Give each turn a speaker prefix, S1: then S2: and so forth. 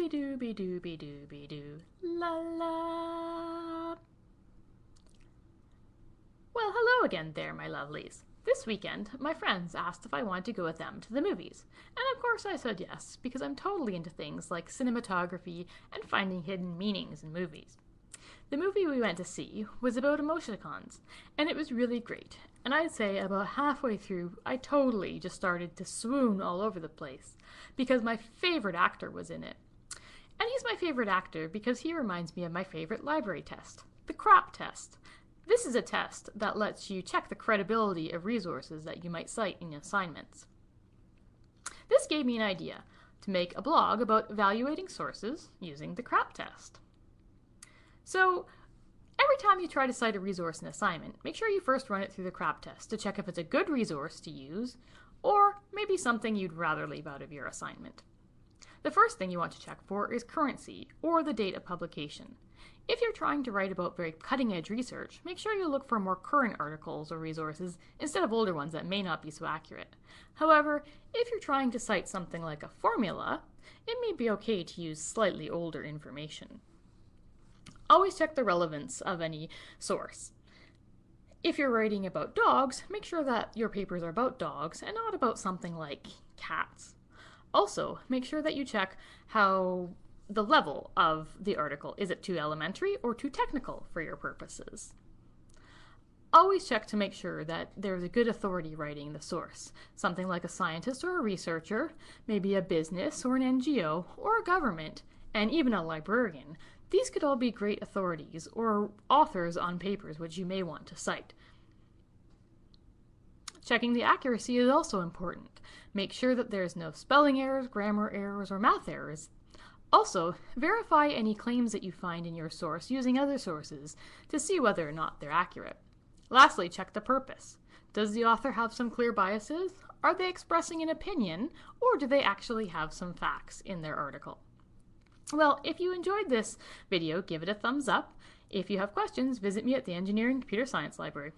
S1: Dooby-dooby-dooby-dooby-doo. La la. Well, hello again there, my lovelies. This weekend, my friends asked if I wanted to go with them to the movies. And of course I said yes, because I'm totally into things like cinematography and finding hidden meanings in movies. The movie we went to see was about emoticons, and it was really great. And I'd say about halfway through, I totally just started to swoon all over the place, because my favorite actor was in it. And he's my favorite actor because he reminds me of my favorite library test, the CRAAP test. This is a test that lets you check the credibility of resources that you might cite in assignments. This gave me an idea to make a blog about evaluating sources using the CRAAP test. So, every time you try to cite a resource in an assignment, make sure you first run it through the CRAAP test to check if it's a good resource to use, or maybe something you'd rather leave out of your assignment. The first thing you want to check for is currency, or the date of publication. If you're trying to write about very cutting-edge research, make sure you look for more current articles or resources instead of older ones that may not be so accurate. However, if you're trying to cite something like a formula, it may be okay to use slightly older information. Always check the relevance of any source. If you're writing about dogs, make sure that your papers are about dogs and not about something like cats. Also, make sure that you check how the level of the article. Is it too elementary or too technical for your purposes? Always check to make sure that there's a good authority writing the source. Something like a scientist or a researcher, maybe a business or an NGO or a government, and even a librarian. These could all be great authorities or authors on papers which you may want to cite. Checking the accuracy is also important. Make sure that there's no spelling errors, grammar errors, or math errors. Also, verify any claims that you find in your source using other sources to see whether or not they're accurate. Lastly, check the purpose. Does the author have some clear biases? Are they expressing an opinion, or do they actually have some facts in their article? Well, if you enjoyed this video, give it a thumbs up. If you have questions, visit me at the Engineering Computer Science Library.